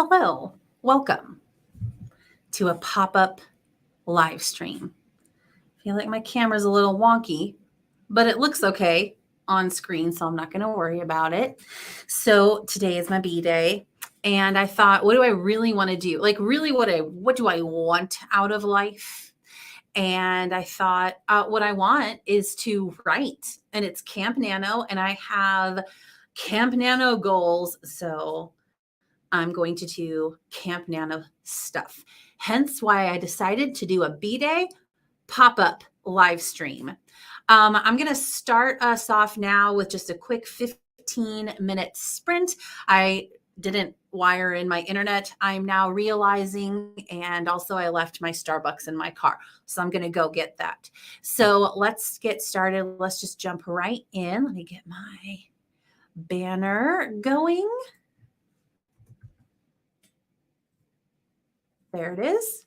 Hello, welcome to a pop-up live stream. I feel like my camera's a little wonky, but it looks okay on screen, so I'm not going to worry about it. So today is my B-day, and I thought, what do I really want to do? Like, really, what do I want out of life? And I thought, what I want is to write, and it's Camp NaNo, and I have Camp NaNo goals. So I'm going to do Camp NaNo stuff. Hence why I decided to do a B-Day pop-up live stream. I'm going to start us off now with just a quick 15-minute sprint. I didn't wire in my internet, I'm now realizing, and also I left my Starbucks in my car. So I'm going to go get that. So let's get started. Let's just jump right in. Let me get my banner going. There it is.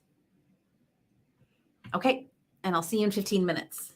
Okay, and I'll see you in 15 minutes.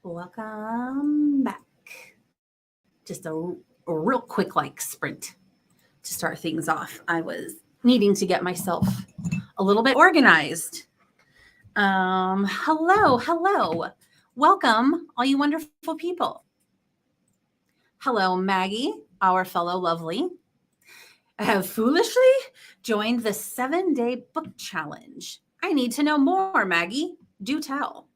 Welcome back. Just a real quick sprint to start things off. I was needing to get myself a little bit organized. Hello. Welcome, all you wonderful people. Hello, Maggie, our fellow lovely. I have foolishly joined the 7-day book challenge. I need to know more, Maggie. Do tell.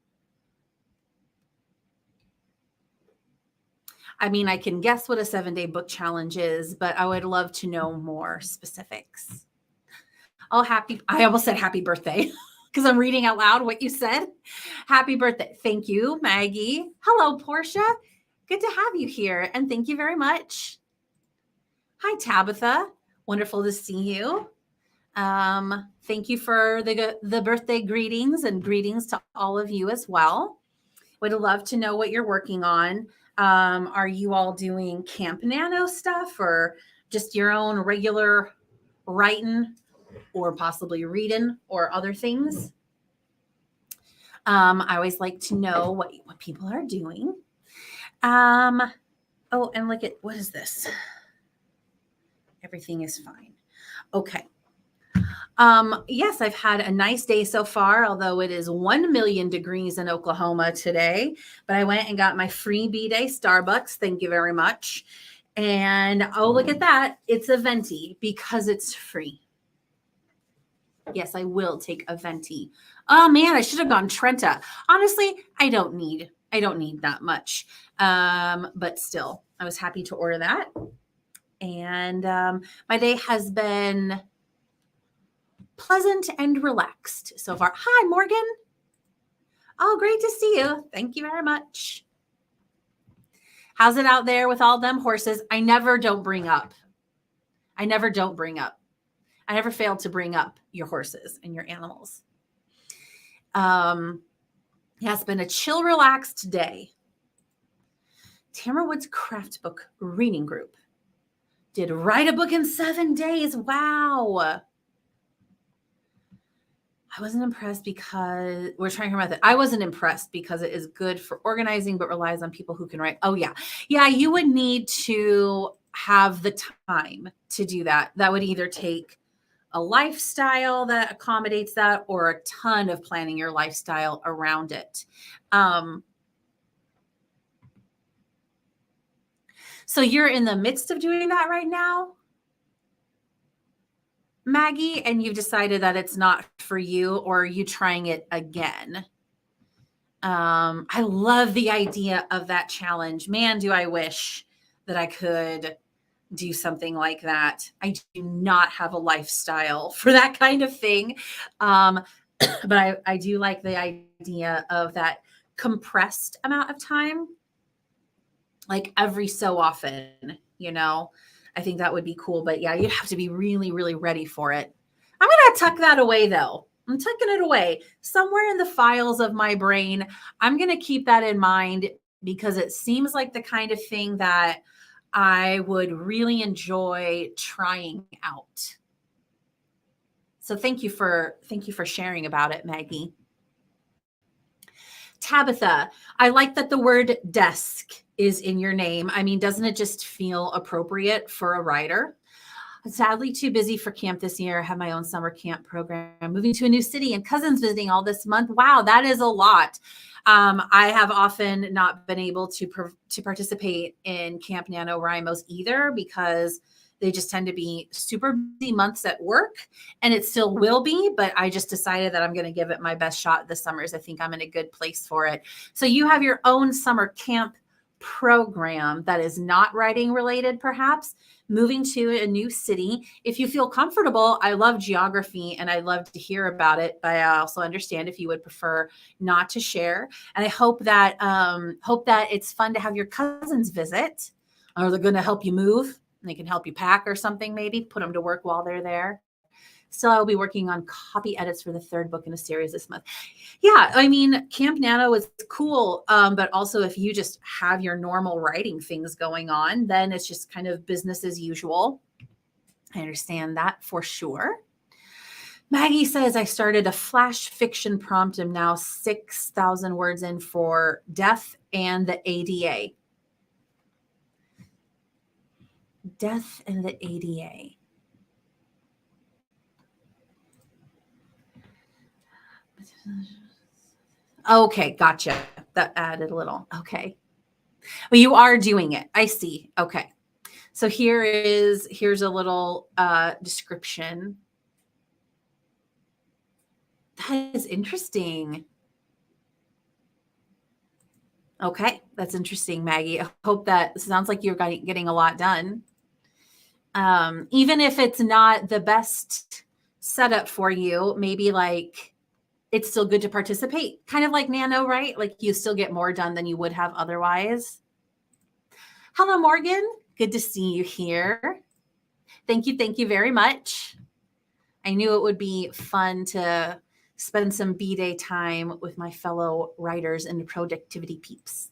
I mean, I can guess what a 7-day book challenge is, but I would love to know more specifics. Oh, I almost said happy birthday because I'm reading out loud what you said. Happy birthday. Thank you, Maggie. Hello, Portia. Good to have you here. And thank you very much. Hi, Tabitha. Wonderful to see you. Thank you for the birthday greetings, and greetings to all of you as well. Would love to know what you're working on. Are you all doing Camp NaNo stuff, or just your own regular writing, or possibly reading, or other things? I always like to know what people are doing. Oh, and look at, what is this? Everything is fine. Okay. Yes, I've had a nice day so far, although it is 1 million degrees in Oklahoma today. But I went and got my free B-Day Starbucks. Thank you very much. And oh, look at that. It's a venti because it's free. Yes, I will take a venti. Oh man, I should have gone Trenta. Honestly, I don't need that much. But still, I was happy to order that. And my day has been pleasant and relaxed so far. Hi, Morgan. Oh, great to see you. Thank you very much. How's it out there with all them horses? I never bring up. I never fail to bring up your horses and your animals. Yeah, it's been a chill, relaxed day. Tamara Wood's craft book reading group did write a book in 7 days. Wow. I wasn't impressed because we're trying her method. I wasn't impressed because it is good for organizing, but relies on people who can write. Oh, yeah. Yeah, you would need to have the time to do that. That would either take a lifestyle that accommodates that, or a ton of planning your lifestyle around it. So you're in the midst of doing that right now, Maggie, and you've decided that it's not for you, or are you trying it again? I love the idea of that challenge. Man, do I wish that I could do something like that. I do not have a lifestyle for that kind of thing. But I do like the idea of that compressed amount of time, like every so often, I think that would be cool. But yeah, you'd have to be really, really ready for it. I'm going to tuck that away though. I'm tucking it away somewhere in the files of my brain. I'm going to keep that in mind because it seems like the kind of thing that I would really enjoy trying out. So thank you for sharing about it, Maggie. Tabitha, I like that the word desk is in your name. I mean, doesn't it just feel appropriate for a writer? I'm sadly too busy for camp this year. I have my own summer camp program, moving to a new city, and cousins visiting all this month. Wow, that is a lot. I have often not been able to participate in Camp NaNoWriMo's either, because they just tend to be super busy months at work, and it still will be, but I just decided that I'm going to give it my best shot this summers. I think I'm in a good place for it. So you have your own summer camp program that is not writing related, perhaps moving to a new city. If you feel comfortable, I love geography and I'd love to hear about it, but I also understand if you would prefer not to share. And I hope that it's fun to have your cousins visit, or they're going to help you move. They can help you pack or something, maybe put them to work while they're there. So I'll be working on copy edits for the 3rd book in a series this month. Yeah, I mean, Camp NaNo is cool, but also if you just have your normal writing things going on, then it's just kind of business as usual. I understand that for sure. Maggie says, I started a flash fiction prompt. I'm now 6,000 words in for death and the ADA. Death and the ADA. Okay, gotcha. That added a little. Okay. Well, you are doing it. I see. Okay. So here's a little description. That is interesting. Okay, that's interesting, Maggie. I hope that sounds like you're getting a lot done. Even if it's not the best setup for you, maybe like it's still good to participate, kind of like Nano, right? Like you still get more done than you would have otherwise. Hello, Morgan. Good to see you here. Thank you very much. I knew it would be fun to spend some B-Day time with my fellow writers and productivity peeps.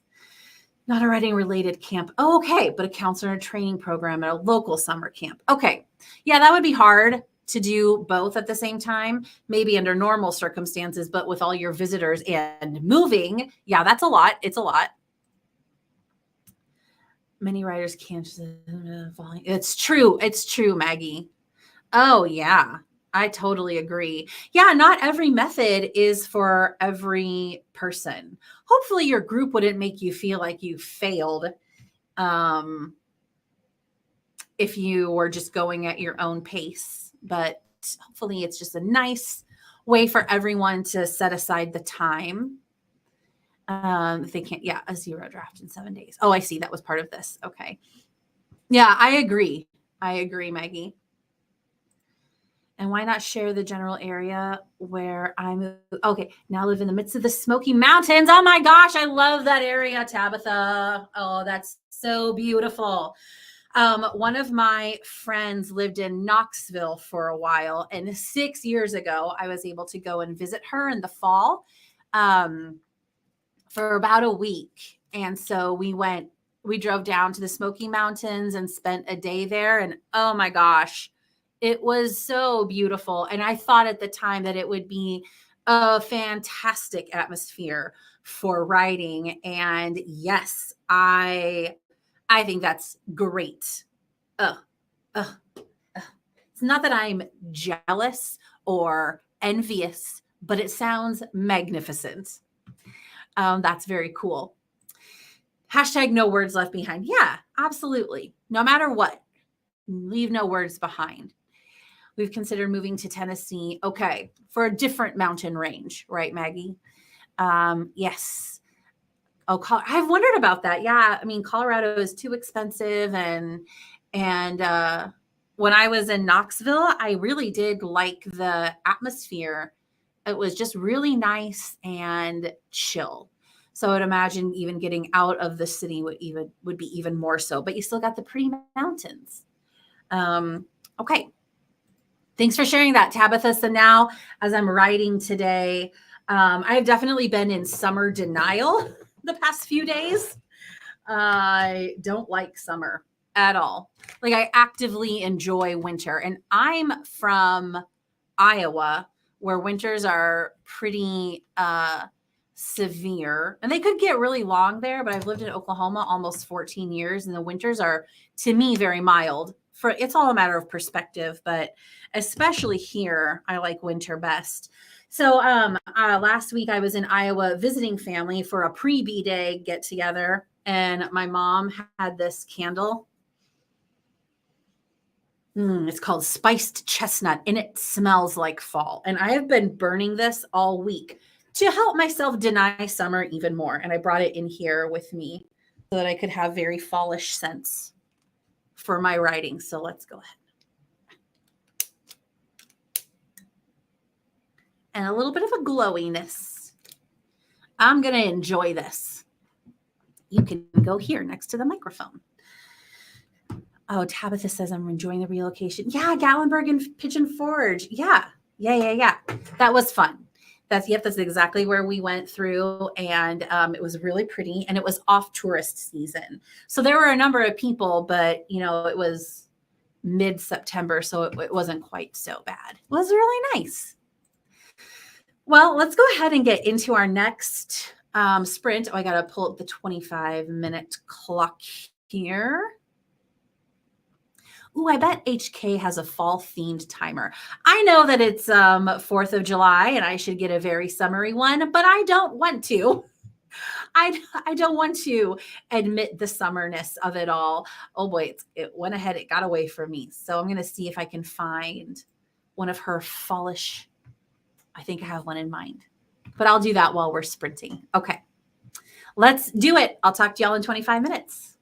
Not a writing related camp. Oh, okay. But a counselor and training program at a local summer camp. Okay. Yeah, that would be hard to do both at the same time, maybe under normal circumstances, but with all your visitors and moving, yeah, that's a lot. It's a lot. Many writers can't. It's true. It's true, Maggie. Oh, yeah. I totally agree. Yeah, not every method is for every person. Hopefully your group wouldn't make you feel like you failed if you were just going at your own pace. But hopefully it's just a nice way for everyone to set aside the time. If they can't, yeah, a 0 draft in 7 days. Oh, I see. That was part of this. Okay. Yeah, I agree. I agree, Maggie. And why not share the general area where I'm? Okay, now I live in the midst of the Smoky Mountains. Oh my gosh, I love that area, Tabitha. Oh, that's so beautiful. One of my friends lived in Knoxville for a while, and 6 years ago, I was able to go and visit her in the fall for about a week. And so we drove down to the Smoky Mountains and spent a day there. And oh my gosh, it was so beautiful. And I thought at the time that it would be a fantastic atmosphere for writing. And yes, I think that's great. It's not that I'm jealous or envious, but it sounds magnificent. That's very cool. Hashtag no words left behind. Yeah, absolutely. No matter what, leave no words behind. We've considered moving to Tennessee. Okay. For a different mountain range, right, Maggie? Yes. Oh, I've wondered about that. Yeah. I mean, Colorado is too expensive. And when I was in Knoxville, I really did like the atmosphere. It was just really nice and chill. So I would imagine even getting out of the city would be even more so, but you still got the pretty mountains. Okay. Thanks for sharing that, Tabitha. So now as I'm writing today, I've definitely been in summer denial the past few days. I don't like summer at all. Like I actively enjoy winter, and I'm from Iowa where winters are pretty severe, and they could get really long there, but I've lived in Oklahoma almost 14 years and the winters are to me very mild. It's all a matter of perspective, but especially here, I like winter best. So last week I was in Iowa visiting family for a pre-B-Day get together, and my mom had this candle. It's called Spiced Chestnut, and it smells like fall. And I have been burning this all week to help myself deny summer even more. And I brought it in here with me so that I could have very fallish scents for my writing. So let's go ahead. And a little bit of a glowiness. I'm going to enjoy this. You can go here next to the microphone. Oh, Tabitha says I'm enjoying the relocation. Yeah, Gatlinburg and Pigeon Forge. Yeah. That was fun. That's exactly where we went through, and it was really pretty, and it was off tourist season. So there were a number of people, but it was mid-September, so it wasn't quite so bad. It was really nice. Well, let's go ahead and get into our next sprint. Oh, I got to pull up the 25-minute clock here. Ooh, I bet HK has a fall themed timer. I know that it's 4th of July and I should get a very summery one, but I don't want to. I don't want to admit the summerness of it all. Oh boy, it went ahead. It got away from me. So I'm going to see if I can find one of her fallish. I think I have one in mind, but I'll do that while we're sprinting. Okay, let's do it. I'll talk to y'all in 25 minutes.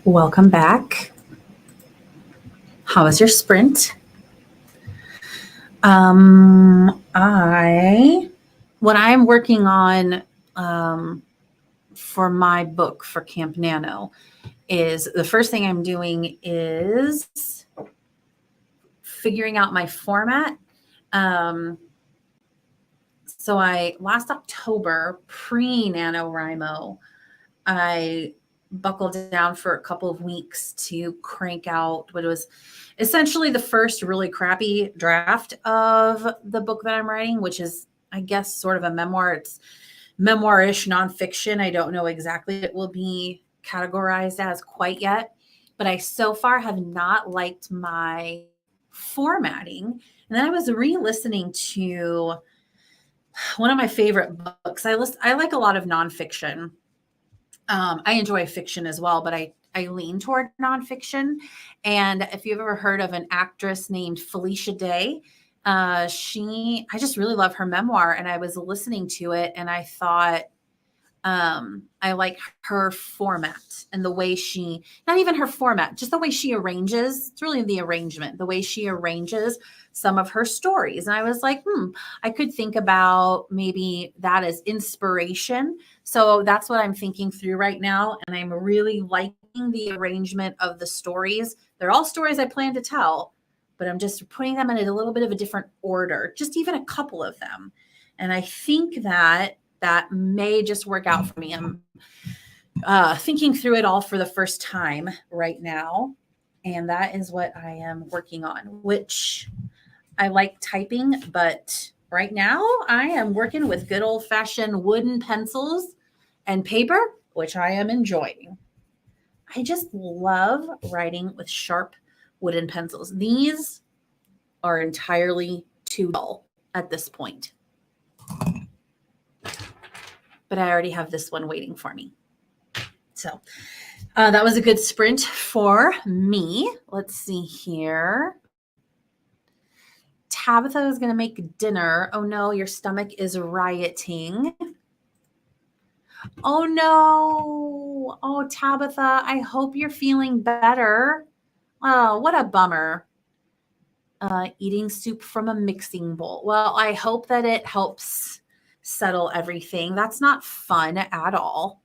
Welcome back. How was your sprint? What I'm working on for my book for Camp NaNo is the first thing I'm doing is figuring out my format. So last October, pre-NaNoWriMo, I buckled down for a couple of weeks to crank out what was essentially the first really crappy draft of the book that I'm writing, which is, I guess, sort of a memoir. It's memoir-ish nonfiction. I don't know exactly what it will be categorized as quite yet, but I so far have not liked my formatting. And then I was re-listening to one of my favorite books. I like a lot of nonfiction. I enjoy fiction as well, but I lean toward nonfiction. And if you've ever heard of an actress named Felicia Day, I just really love her memoir. And I was listening to it and I thought, I like her format and the way not even her format, just the way she arranges. It's really the arrangement, the way she arranges some of her stories. And I was like, I could think about maybe that as inspiration. So that's what I'm thinking through right now. And I'm really liking the arrangement of the stories. They're all stories I plan to tell, but I'm just putting them in a little bit of a different order, just even a couple of them. And I think that may just work out for me. I'm thinking through it all for the first time right now. And that is what I am working on, which I like typing, but right now I am working with good old fashioned wooden pencils and paper, which I am enjoying. I just love writing with sharp wooden pencils. These are entirely too dull at this point. But I already have this one waiting for me. So that was a good sprint for me. Let's see here. Tabitha is going to make dinner. Oh no, your stomach is rioting. Oh no. Oh, Tabitha, I hope you're feeling better. Oh, what a bummer. Eating soup from a mixing bowl. Well, I hope that it helps settle everything. That's not fun at all.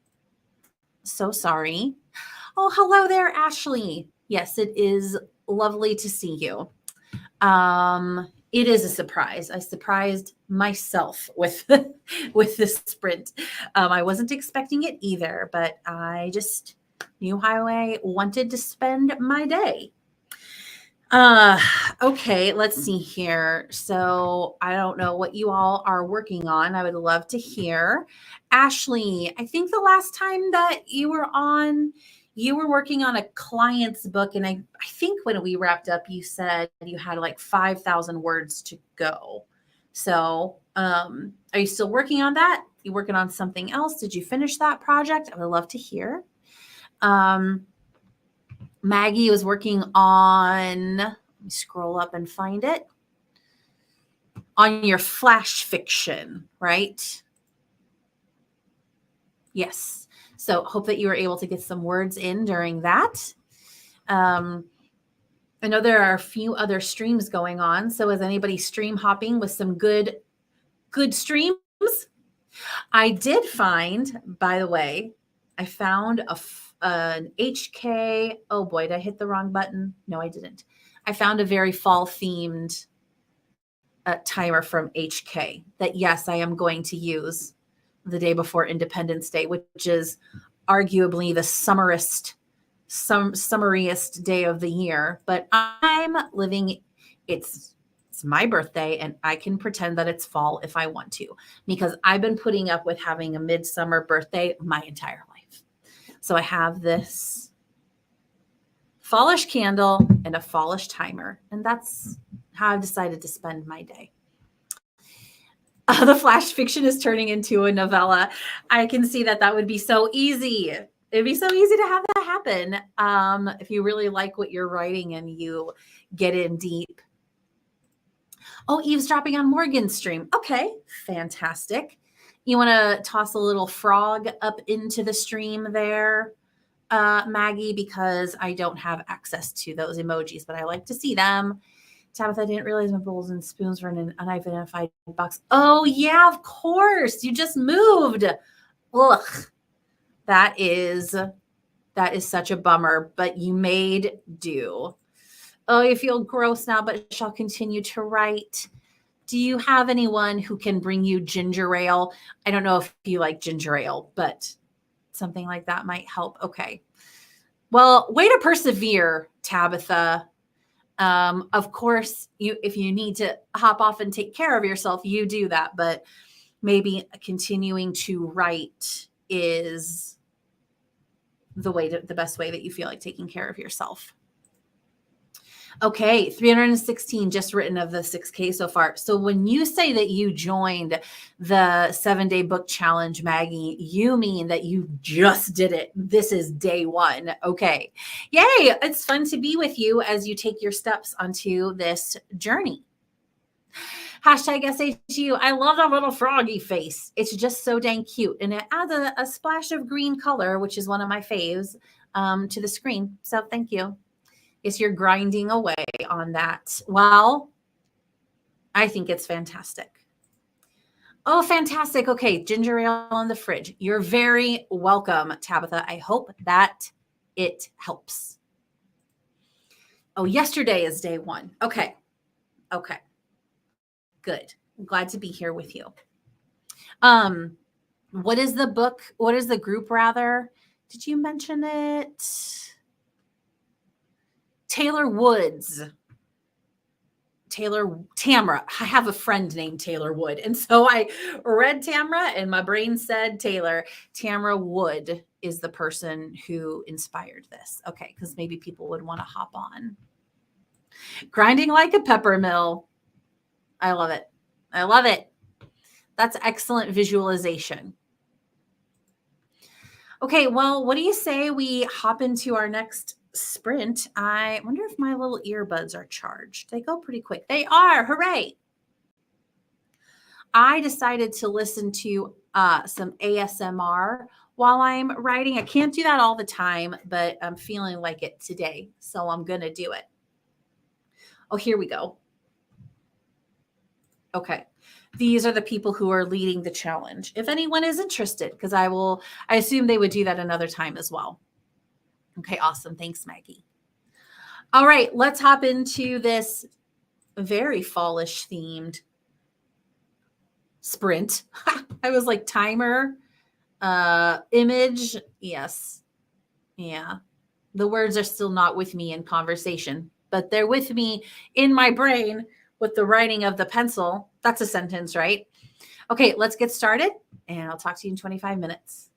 So sorry. Oh, hello there, Ashley. Yes, it is lovely to see you. It is a surprise. I surprised myself with with this sprint. I wasn't expecting it either, but I just knew how I wanted to spend my day. Okay, let's see here. So I don't know what you all are working on. I would love to hear. Ashley, I think the last time that you were on, you were working on a client's book. And I think when we wrapped up, you said you had like 5,000 words to go. So are you still working on that? You working on something else? Did you finish that project? I would love to hear. Maggie was working on, let me scroll up and find it, on your flash fiction, right? Yes. So hope that you were able to get some words in during that. I know there are a few other streams going on. So is anybody stream hopping with some good streams? I did find, by the way, I found an HK. Oh boy, did I hit the wrong button? No, I didn't. I found a very fall themed timer from HK that, yes, I am going to use the day before Independence Day, which is arguably the summariest day of the year. But I'm living, it's my birthday and I can pretend that it's fall if I want to, because I've been putting up with having a midsummer birthday my entire life. So I have this fallish candle and a fallish timer, and that's how I've decided to spend my day. The flash fiction is turning into a novella. I can see that would be so easy. It'd be so easy to have that happen if you really like what you're writing and you get in deep. Oh, eavesdropping on Morgan's stream. Okay, fantastic. You want to toss a little frog up into the stream there? Maggie, because I don't have access to those emojis, but I like to see them. Tabitha, I didn't realize my bowls and spoons were in an unidentified box. Oh, yeah, of course. You just moved. Ugh. That is such a bummer, but you made do. Oh, you feel gross now, but shall continue to write. Do you have anyone who can bring you ginger ale? I don't know if you like ginger ale, but something like that might help. Okay. Well, way to persevere, Tabitha. Of course, if you need to hop off and take care of yourself, you do that, but maybe continuing to write is the best way that you feel like taking care of yourself. Okay, 316 just written of the 6K so far. So when you say that you joined the 7-day book challenge, Maggie, you mean that you just did it. This is day 1. Okay. Yay. It's fun to be with you as you take your steps onto this journey. Hashtag SHU. I love that little froggy face. It's just so dang cute. And it adds a splash of green color, which is one of my faves, to the screen. So thank you. Is you're grinding away on that. Well, I think it's fantastic. Oh, fantastic. Okay, ginger ale in the fridge. You're very welcome, Tabitha. I hope that it helps. Oh, yesterday is day 1. Okay. Okay. Good. I'm glad to be here with you. What is the book? What is the group rather? Did you mention it? Taylor Woods. Tamra. I have a friend named Taylor Wood. And so I read Tamra and my brain said Taylor. Tamra Wood is the person who inspired this. Okay, because maybe people would want to hop on. Grinding like a pepper mill. I love it. I love it. That's excellent visualization. Okay, well, what do you say we hop into our next sprint? I wonder if my little earbuds are charged. They go pretty quick. They are. Hooray. I decided to listen to some ASMR while I'm writing. I can't do that all the time, but I'm feeling like it today. So I'm going to do it. Oh, here we go. Okay. These are the people who are leading the challenge. If anyone is interested, because I assume they would do that another time as well. Okay, awesome. Thanks, Maggie. All right, let's hop into this very fallish themed sprint. I was like timer, image. Yes. Yeah. The words are still not with me in conversation, but they're with me in my brain with the writing of the pencil. That's a sentence, right? Okay, let's get started and I'll talk to you in 25 minutes.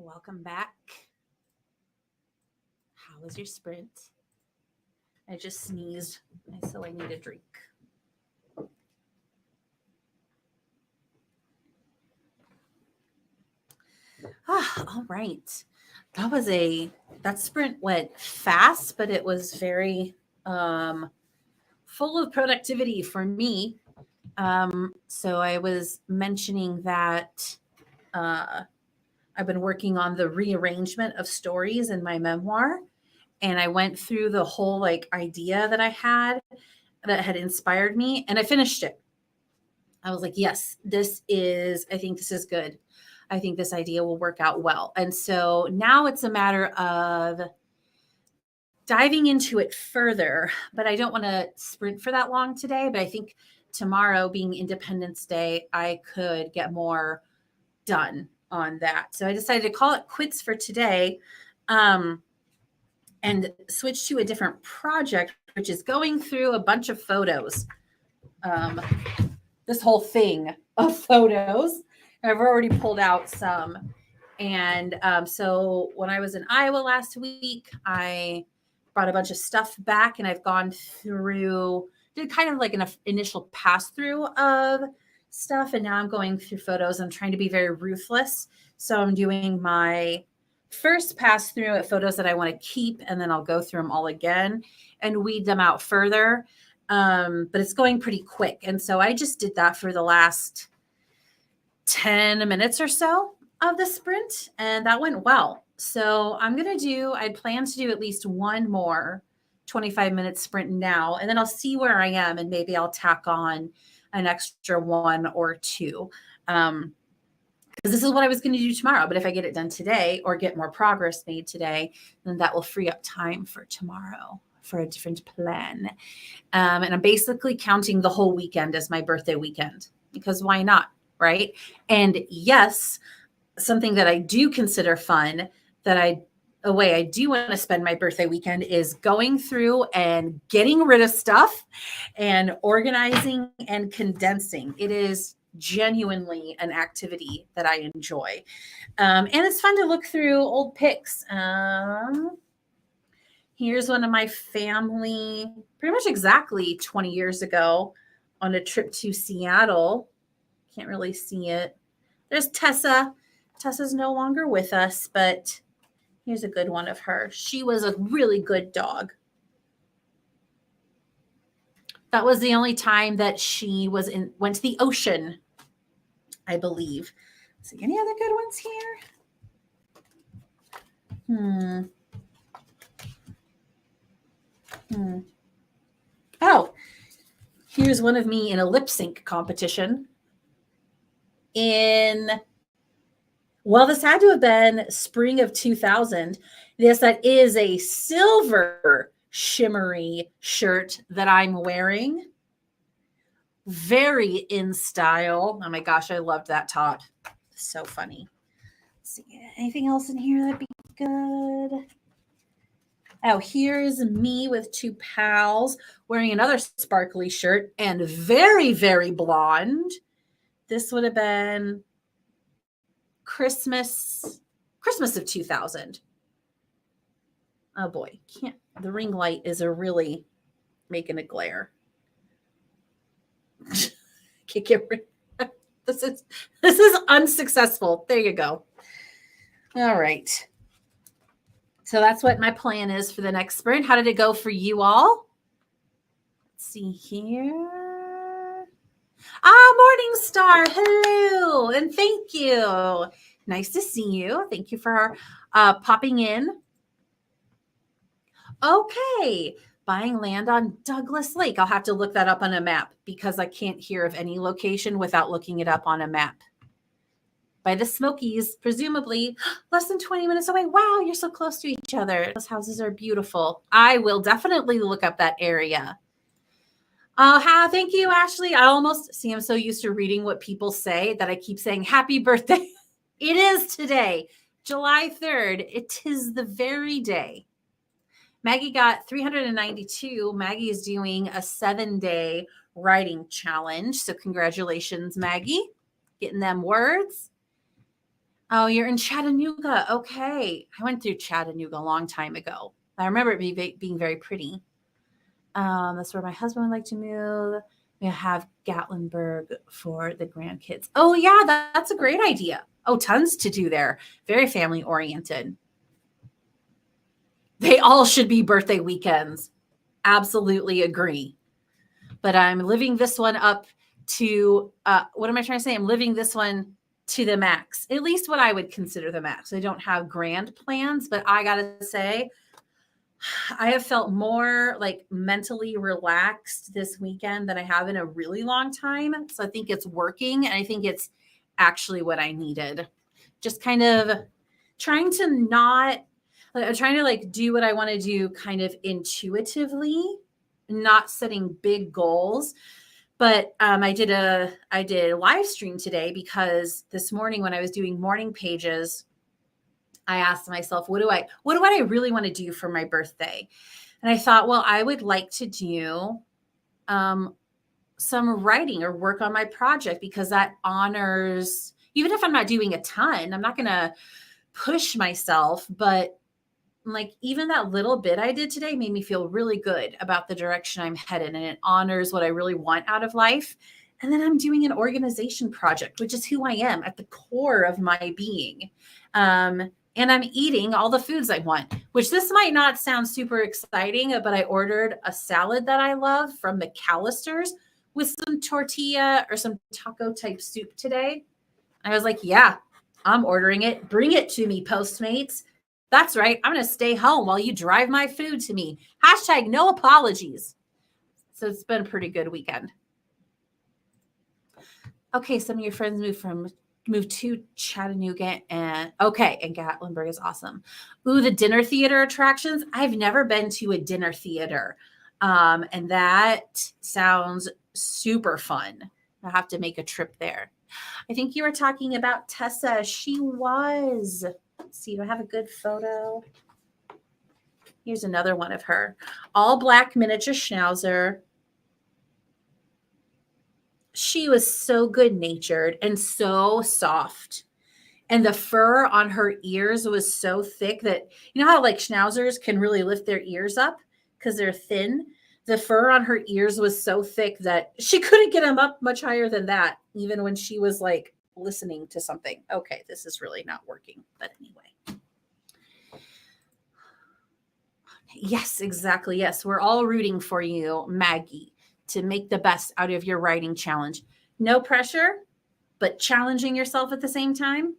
Welcome back. How was your sprint? I just sneezed, so I need a drink. All right. That sprint went fast, but it was very full of productivity for me. So I was mentioning that I've been working on the rearrangement of stories in my memoir. And I went through the whole idea that I had that had inspired me, and I finished it. I was like, yes, I think this is good. I think this idea will work out well. And so now it's a matter of diving into it further, but I don't want to sprint for that long today. But I think tomorrow, being Independence Day, I could get more done on that. So I decided to call it quits for today and switch to a different project, which is going through a bunch of photos. This whole thing of photos. I've already pulled out some. And so when I was in Iowa last week, I brought a bunch of stuff back, and I've gone through, did kind of like an initial pass through of stuff. And now I'm going through photos. I'm trying to be very ruthless. So I'm doing my first pass through at photos that I want to keep, and then I'll go through them all again and weed them out further. But it's going pretty quick. And so I just did that for the last 10 minutes or so of the sprint, and that went well. So I plan to do at least one more 25-minute sprint now, and then I'll see where I am, and maybe I'll tack on an extra one or two. Because this is what I was going to do tomorrow. But if I get it done today or get more progress made today, then that will free up time for tomorrow for a different plan. And I'm basically counting the whole weekend as my birthday weekend, because why not? Right. And yes, something that I do consider fun, a way I do want to spend my birthday weekend, is going through and getting rid of stuff and organizing and condensing. It is genuinely an activity that I enjoy. And it's fun to look through old pics. Here's one of my family, pretty much exactly 20 years ago, on a trip to Seattle. Can't really see it. There's Tessa. Tessa's no longer with us, but here's a good one of her. She was a really good dog. That was the only time that she went to the ocean, I believe. See, any other good ones here? Oh, here's one of me in a lip sync competition. This had to have been spring of 2000. Yes, that is a silver shimmery shirt that I'm wearing. Very in style. Oh my gosh, I loved that top. So funny. Let's see, anything else in here that'd be good? Oh, here's me with two pals wearing another sparkly shirt and very, very blonde. This would have been Christmas of 2000. Oh boy, the ring light is really making a glare. Can't get rid. This is unsuccessful. There you go. All right. So that's what my plan is for the next sprint. How did it go for you all? Let's see here. Morning Star. Hello. And thank you. Nice to see you. Thank you for popping in. Okay. Buying land on Douglas Lake. I'll have to look that up on a map, because I can't hear of any location without looking it up on a map. By the Smokies, presumably less than 20 minutes away. Wow, you're so close to each other. Those houses are beautiful. I will definitely look up that area. Thank you, Ashley. I'm so used to reading what people say that I keep saying happy birthday. It is today, July 3rd. It is the very day. Maggie got 392. Maggie is doing a 7-day writing challenge. So congratulations, Maggie, getting them words. Oh, you're in Chattanooga. Okay. I went through Chattanooga a long time ago. I remember it being very pretty. That's where my husband would like to move. We have Gatlinburg for the grandkids. Oh, yeah, that's a great idea. Oh, tons to do there. Very family oriented. They all should be birthday weekends. Absolutely agree. But I'm living this one up to, what am I trying to say? I'm living this one to the max, at least what I would consider the max. I don't have grand plans, but I got to say, I have felt more like mentally relaxed this weekend than I have in a really long time. So I think it's working, and I think it's actually what I needed. Just kind of trying to not, I'm trying to like do what I want to do kind of intuitively, not setting big goals. But I did a live stream today because this morning when I was doing morning pages, I asked myself, what do I really want to do for my birthday? And I thought, well, I would like to do some writing or work on my project, because that honors, even if I'm not doing a ton, I'm not going to push myself, but like even that little bit I did today made me feel really good about the direction I'm headed, and it honors what I really want out of life. And then I'm doing an organization project, which is who I am at the core of my being. And I'm eating all the foods I want, which this might not sound super exciting, but I ordered a salad that I love from McAllister's with some tortilla or some taco type soup today. I was like, yeah, I'm ordering it. Bring it to me, Postmates. That's right. I'm going to stay home while you drive my food to me. Hashtag no apologies. So it's been a pretty good weekend. Okay, some of your friends moved to Chattanooga, and Gatlinburg is awesome. Ooh, the dinner theater attractions. I've never been to a dinner theater. And that sounds super fun. I'll have to make a trip there. I think you were talking about Tessa. She was. Let's see, do I have a good photo? Here's another one of her. All black miniature schnauzer. She was so good-natured and so soft. And the fur on her ears was so thick that, you know how like schnauzers can really lift their ears up because they're thin? The fur on her ears was so thick that she couldn't get them up much higher than that, even when she was like listening to something. Okay, this is really not working. But anyway. Yes, exactly. Yes, we're all rooting for you, Maggie, to make the best out of your writing challenge. No pressure, but challenging yourself at the same time.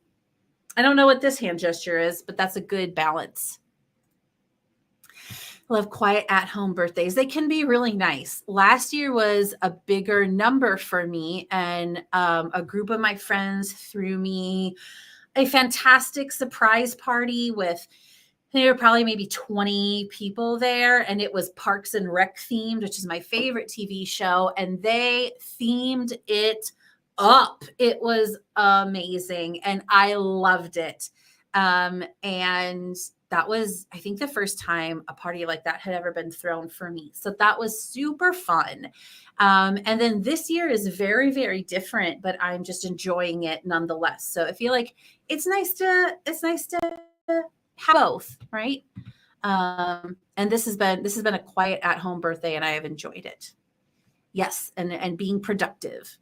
I don't know what this hand gesture is, but that's a good balance. Love quiet at home birthdays. They can be really nice. Last year was a bigger number for me, and a group of my friends threw me a fantastic surprise party with, there were probably maybe 20 people there, and it was Parks and Rec themed, which is my favorite TV show, and they themed it up. It was amazing, and I loved it. And that was, I think, the first time a party like that had ever been thrown for me. So that was super fun. And then this year is very, very different, but I'm just enjoying it nonetheless. So I feel like it's nice to have both, right? And this has been a quiet at home birthday, and I have enjoyed it. Yes, and being productive.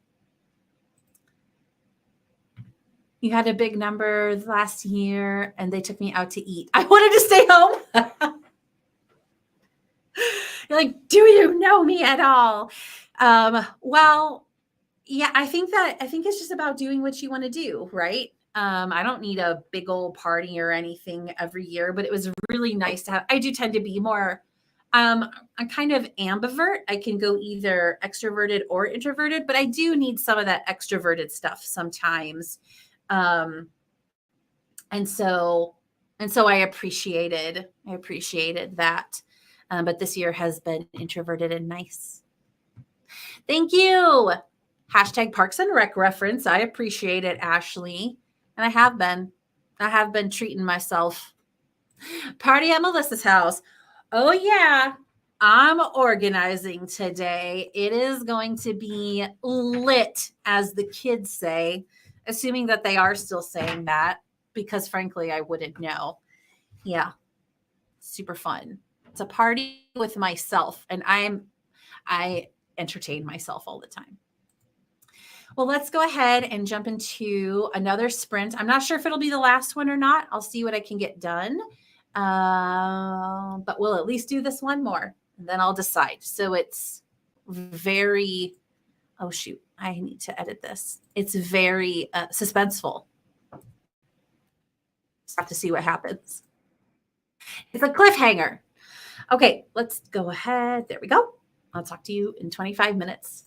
You had a big number last year, and they took me out to eat. I wanted to stay home. You're like, do you know me at all? Well, yeah, I think it's just about doing what you want to do, right? I don't need a big old party or anything every year, but it was really nice to have. I do tend to be more, I'm kind of ambivert. I can go either extroverted or introverted, but I do need some of that extroverted stuff sometimes. And so I appreciated that. But this year has been introverted and nice. Thank you. Hashtag Parks and Rec reference. I appreciate it, Ashley. And I have been treating myself. Party at Melissa's house. Oh yeah, I'm organizing today. It is going to be lit, as the kids say, assuming that they are still saying that. because frankly, I wouldn't know. Yeah, super fun. It's a party with myself, and I entertain myself all the time. Well, let's go ahead and jump into another sprint. I'm not sure if it'll be the last one or not. I'll see what I can get done. But we'll at least do this one more, and then I'll decide. So it's very, oh shoot, I need to edit this. It's very suspenseful. Just have to see what happens. It's a cliffhanger. Okay, let's go ahead. There we go. I'll talk to you in 25 minutes.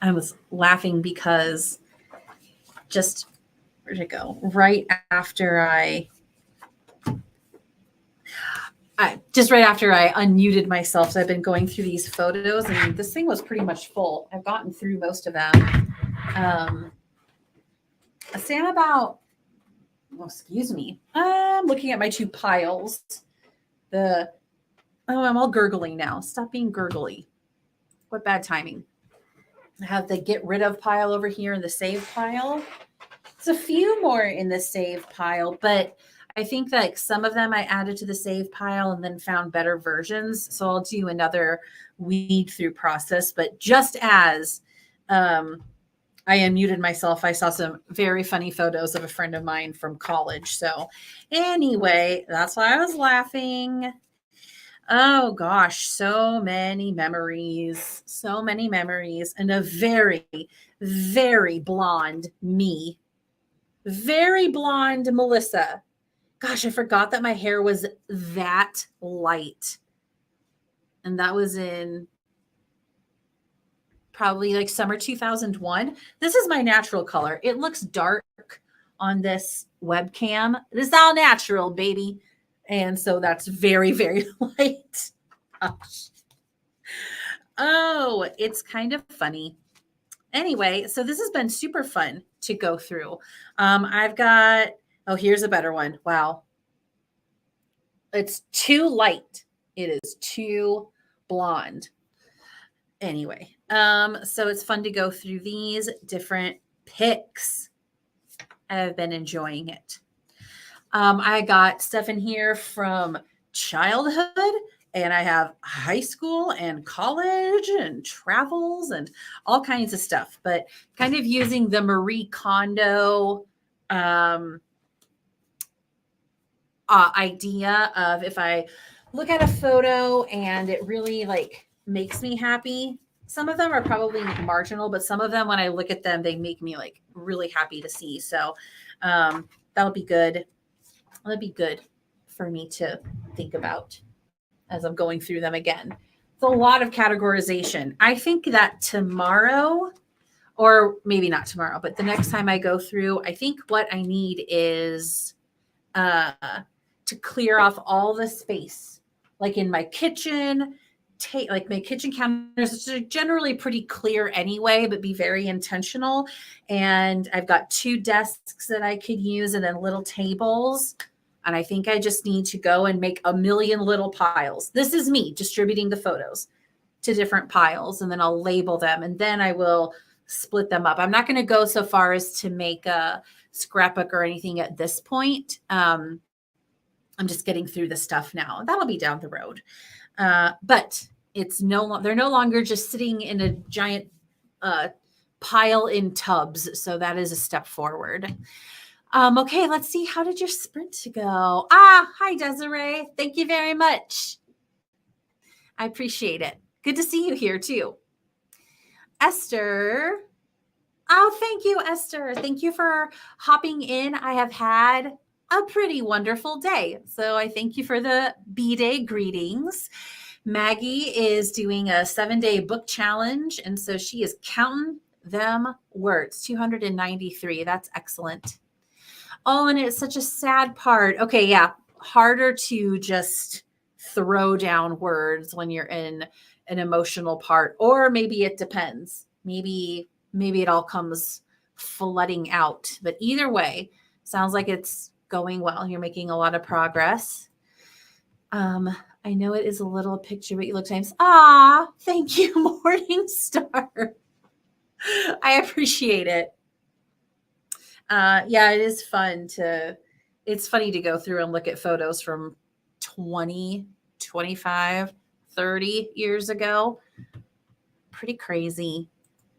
I was laughing because just, where'd it go? Right after just right after I unmuted myself, so I've been going through these photos, and this thing was pretty much full. I've gotten through most of them. Say I'm about, oh, excuse me. I'm looking at my 2 piles. I'm all gurgling now. Stop being gurgly. What bad timing. I have the get rid of pile over here and the save pile. There's a few more in the save pile, but I think that some of them I added to the save pile and then found better versions. So I'll do another weed through process. But just as I unmuted myself, I saw some very funny photos of a friend of mine from college. So anyway, that's why I was laughing. Oh gosh, so many memories. So many memories. And a very, very blonde me. Very blonde Melissa. Gosh, I forgot that my hair was that light. And that was in probably like summer 2001. This is my natural color. It looks dark on this webcam. This is all natural, baby. And so that's very, very light. Gosh. Oh, it's kind of funny. Anyway, so this has been super fun to go through. I've got, oh, here's a better one. Wow. It's too light. It is too blonde. Anyway, so it's fun to go through these different pics. I've been enjoying it. I got stuff in here from childhood, and I have high school and college and travels and all kinds of stuff, but kind of using the Marie Kondo idea of if I look at a photo and it really like makes me happy. Some of them are probably marginal, but some of them, when I look at them, they make me like really happy to see. So that'll be good. That'll be good for me to think about as I'm going through them again. It's a lot of categorization. I think that tomorrow, or maybe not tomorrow, but the next time I go through, I think what I need is to clear off all the space, like in my kitchen, like my kitchen counters are generally pretty clear anyway, but be very intentional. And I've got 2 desks that I could use and then little tables. And I think I just need to go and make a million little piles. This is me distributing the photos to different piles, and then I'll label them, and then I will split them up. I'm not going to go so far as to make a scrapbook or anything at this point. I'm just getting through the stuff now. That'll be down the road. But it's they're no longer just sitting in a giant pile in tubs. So that is a step forward. Okay, let's see. How did your sprint go? Hi, Desiree. Thank you very much. I appreciate it. Good to see you here too. Esther. Oh, thank you, Esther. Thank you for hopping in. I have had a pretty wonderful day. So I thank you for the B-Day greetings. Maggie is doing a 7-day book challenge. And so she is counting them words, 293. That's excellent. Oh, and it's such a sad part. Okay, yeah. Harder to just throw down words when you're in an emotional part, or maybe it depends. Maybe it all comes flooding out. But either way, sounds like it's going well. You're making a lot of progress. I know it is a little picture, but you look nice. Thank you, Morning Star. I appreciate it. Yeah, it is fun it's funny to go through and look at photos from 20, 25, 30 years ago. Pretty crazy.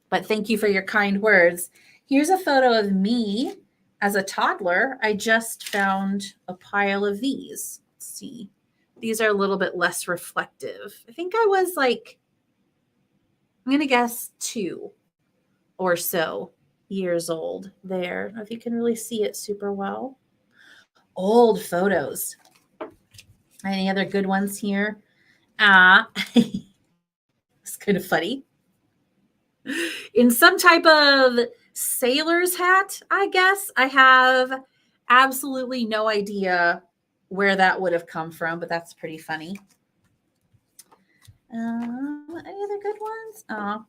But thank you for your kind words. Here's a photo of me as a toddler. I just found a pile of these. Let's see. These are a little bit less reflective. I think I was like, I'm going to guess 2 or so years old there. I don't know if you can really see it super well. Old photos. Any other good ones here? It's kind of funny. in some type of sailor's hat, I guess. I have absolutely no idea where that would have come from, but that's pretty funny. Any other good ones? Oh,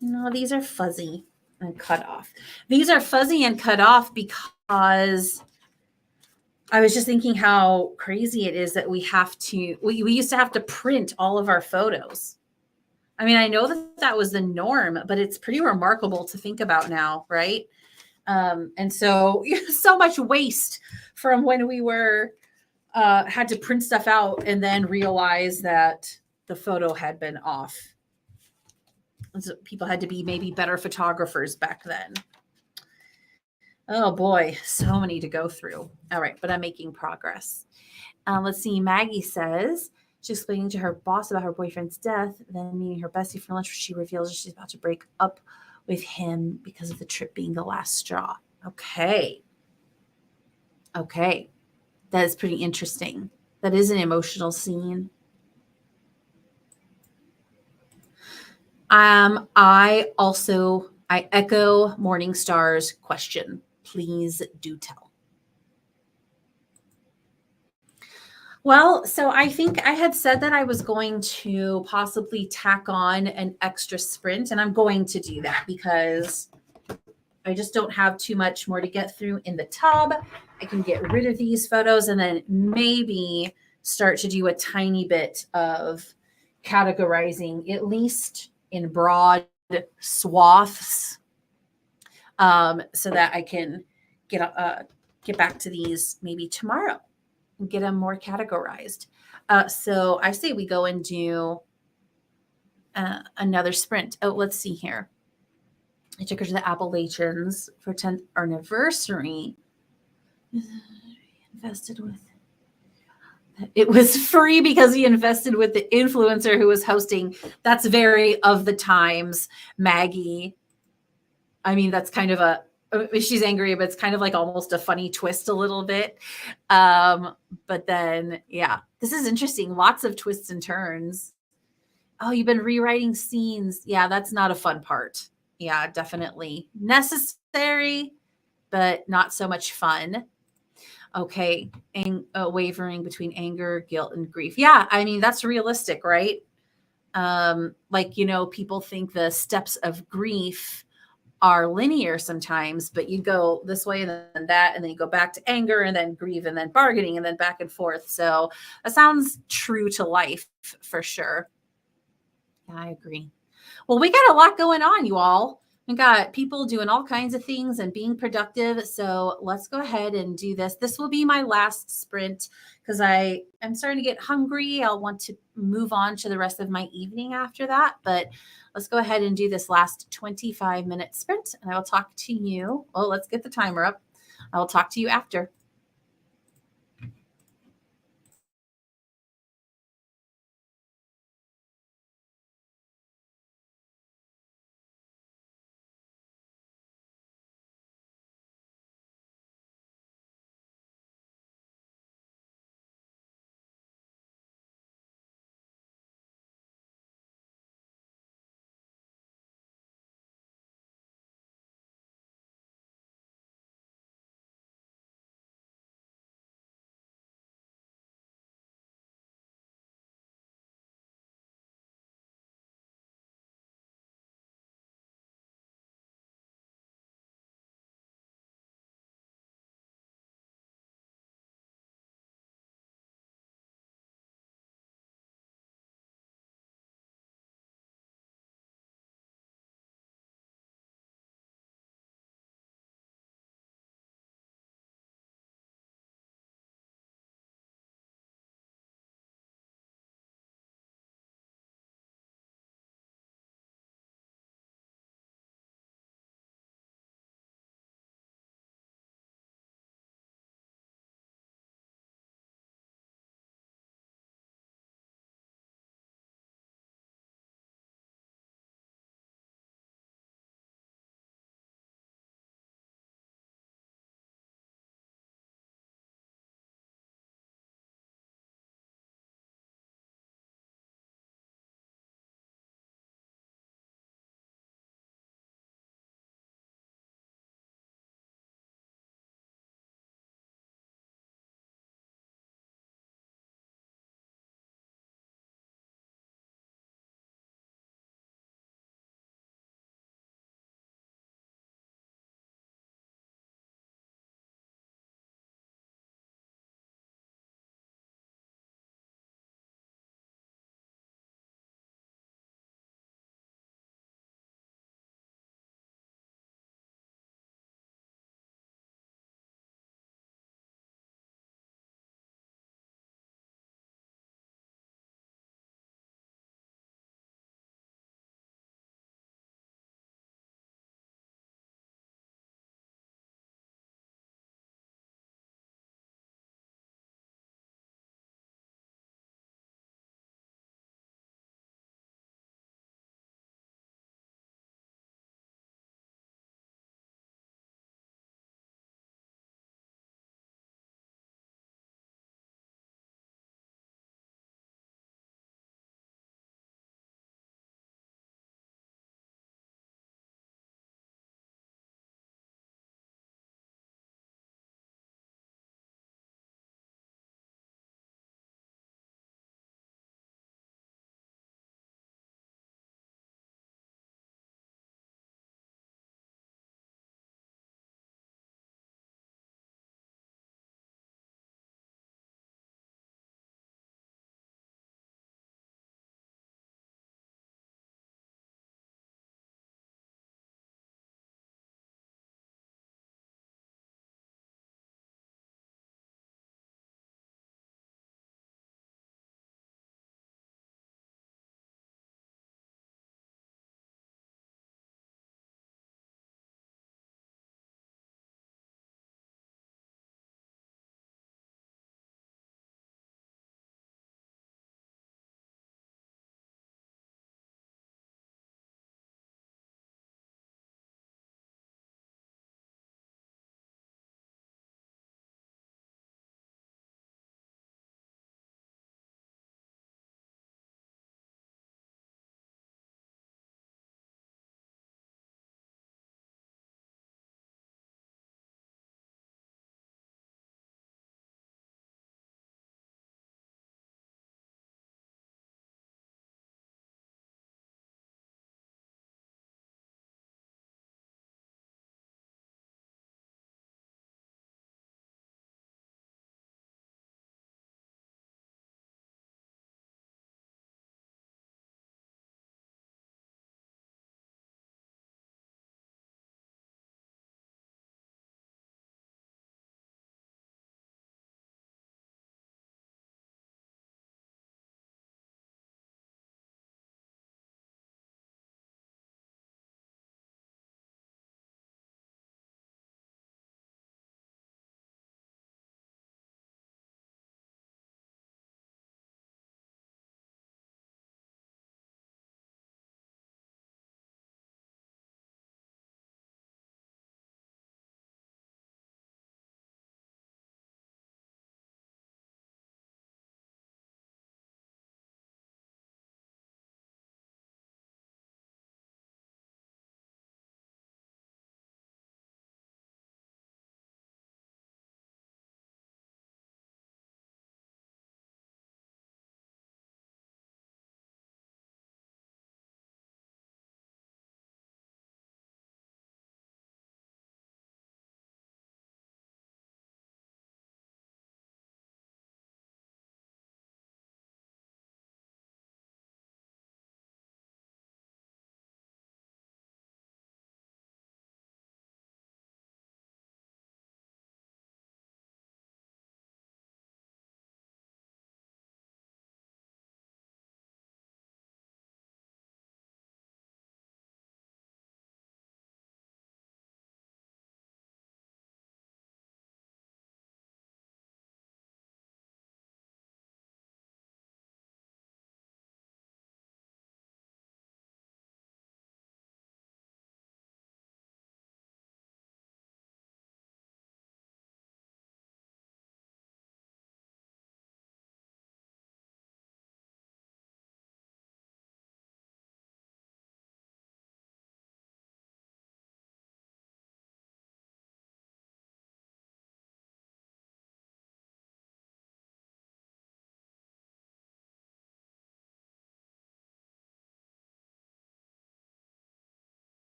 no, these are fuzzy and cut off. These are fuzzy and cut off because I was just thinking how crazy it is that we used to have to print all of our photos. I mean, I know that was the norm, but it's pretty remarkable to think about now, right? And so so much waste from when we were had to print stuff out and then realize that the photo had been off. So people had to be maybe better photographers back then. Oh boy, so many to go through. All right, but I'm making progress. Let's see. Maggie says she's explaining to her boss about her boyfriend's death, then meeting her bestie for lunch. She reveals she's about to break up with him because of the trip being the last straw. Okay. Okay. That is pretty interesting. That is an emotional scene. I echo Morningstar's question. Please do tell. Well, so I think I had said that I was going to possibly tack on an extra sprint, and I'm going to do that because I just don't have too much more to get through in the tub. I can get rid of these photos and then maybe start to do a tiny bit of categorizing, at least in broad swaths, so that I can get back to these maybe tomorrow and get them more categorized. So I say we go and do another sprint. Oh, let's see here. I took her to the Appalachians for 10th anniversary. Invested with. It was free because he invested with the influencer who was hosting. That's very of the times, Maggie. I mean, that's kind of she's angry, but it's kind of like almost a funny twist a little bit. But then, yeah, this is interesting. Lots of twists and turns. Oh, you've been rewriting scenes. Yeah, that's not a fun part. Yeah, definitely necessary, but not so much fun. Okay, wavering between anger, guilt, and grief. Yeah, I mean that's realistic, right? Like people think the steps of grief are linear sometimes, but you go this way and then that, and then you go back to anger and then grief and then bargaining and then back and forth. So that sounds true to life for sure. Yeah, I agree. Well, we got a lot going on, you all. We got people doing all kinds of things and being productive. So let's go ahead and do this. This will be my last sprint because I'm starting to get hungry. I'll want to move on to the rest of my evening after that. But let's go ahead and do this last 25-minute sprint. And I will talk to you. Oh, let's get the timer up. I will talk to you after.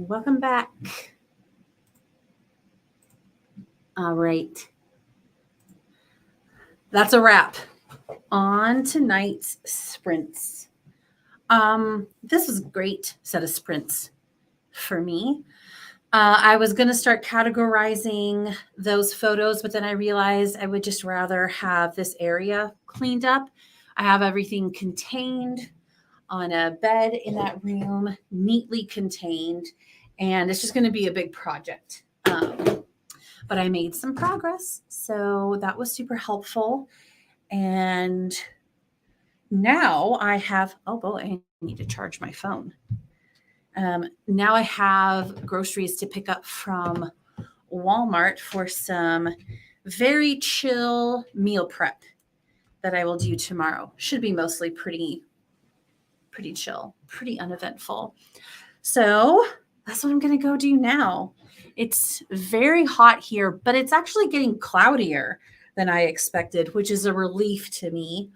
welcome back. All right. That's a wrap on tonight's sprints. This was a great set of sprints for me. I was going to start categorizing those photos, but then I realized I would just rather have this area cleaned up. I have everything contained on a bed in that room, neatly contained, and it's just going to be a big project. But I made some progress, so that was super helpful. And now I have, oh boy, I need to charge my phone. Now I have groceries to pick up from Walmart for some very chill meal prep that I will do tomorrow. Should be mostly pretty chill, pretty uneventful. So that's what I'm going to go do now. It's very hot here, but it's actually getting cloudier than I expected, which is a relief to me.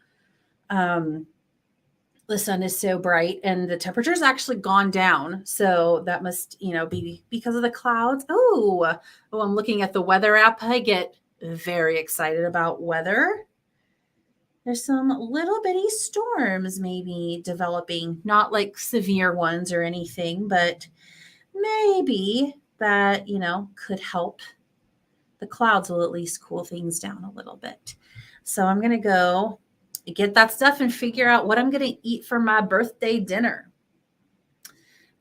The sun is so bright and the temperature's actually gone down. So that must, be because of the clouds. Oh, I'm looking at the weather app. I get very excited about weather. There's some little bitty storms maybe developing, not like severe ones or anything, but maybe that, could help. The clouds will at least cool things down a little bit. So I'm going to go get that stuff and figure out what I'm going to eat for my birthday dinner.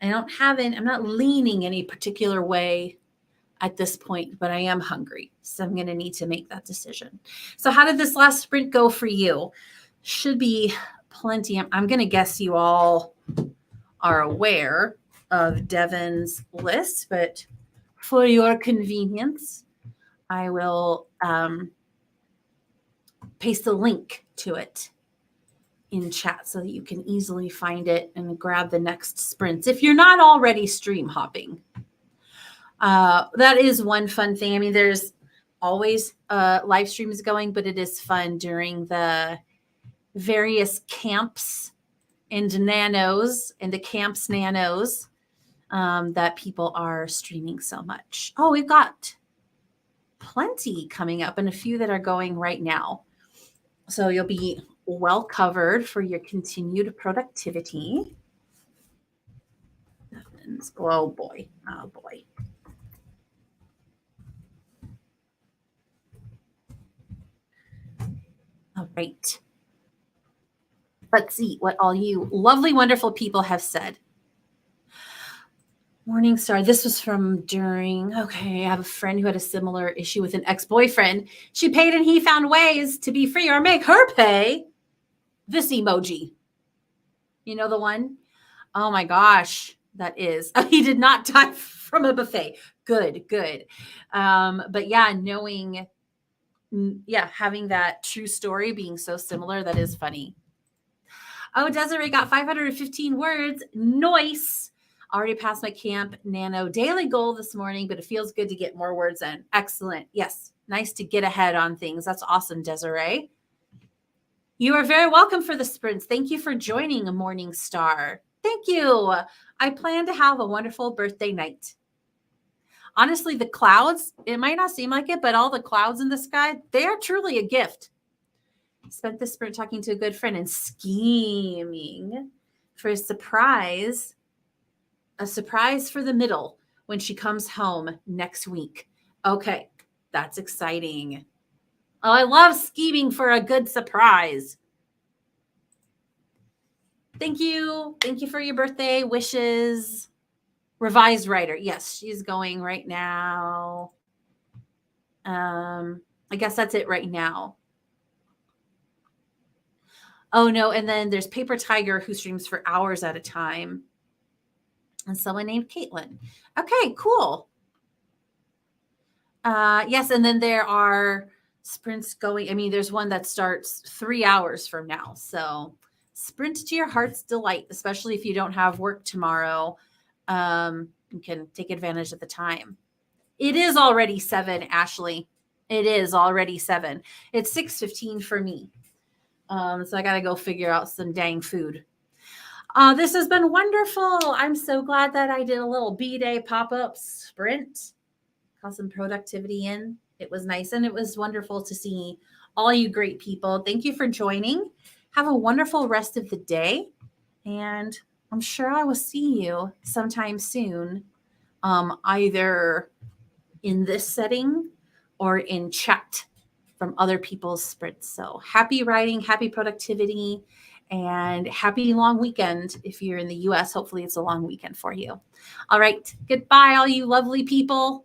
I'm not leaning any particular way at this point, but I am hungry. So I'm going to need to make that decision. So how did this last sprint go for you? Should be plenty. I'm going to guess you all are aware of Devon's list, but for your convenience, I will paste a link to it in chat so that you can easily find it and grab the next sprints if you're not already stream hopping. That is one fun thing. I mean, there's always live streams going, but it is fun during the various camps and nanos and the Camps NaNos that people are streaming so much. Oh, we've got plenty coming up and a few that are going right now. So you'll be well covered for your continued productivity. Oh boy. All right. Let's see what all you lovely, wonderful people have said. Morning Star. This was from during. Okay, I have a friend who had a similar issue with an ex-boyfriend. She paid and he found ways to be free or make her pay. This emoji. You know the one? Oh my gosh, that is. Oh, he did not die from a buffet. Good. But yeah, having that true story being so similar, that is funny. Oh, Desiree got 515 words. Nice. Already passed my Camp NaNo daily goal this morning, but it feels good to get more words in. Excellent. Yes. Nice to get ahead on things. That's awesome, Desiree. You are very welcome for the sprints. Thank you for joining a Morning Star. Thank you. I plan to have a wonderful birthday night. Honestly, the clouds, it might not seem like it, but all the clouds in the sky, they are truly a gift. Spent the sprint talking to a good friend and scheming for a surprise for the middle when she comes home next week. Okay, that's exciting. Oh, I love scheming for a good surprise. Thank you. Thank you for your birthday wishes. Revised writer. Yes, she's going right now. I guess that's it right now. Oh, no. And then there's Paper Tiger who streams for hours at a time. And someone named Caitlin. Okay, cool. Yes, and then there are sprints going. I mean, there's one that starts 3 hours from now. So sprint to your heart's delight, especially if you don't have work tomorrow. You can take advantage of the time. It is already 7, Ashley. It is already 7. It's 6:15 for me. So I got to go figure out some dang food. This has been wonderful. I'm so glad that I did a little B-Day pop-up sprint, got some productivity in. It was nice, and it was wonderful to see all you great people. Thank you for joining. Have a wonderful rest of the day, and I'm sure I will see you sometime soon, either in this setting or in chat from other people's sprints. So happy writing, happy productivity, and happy long weekend. If you're in the US, hopefully it's a long weekend for you. All right. Goodbye, all you lovely people.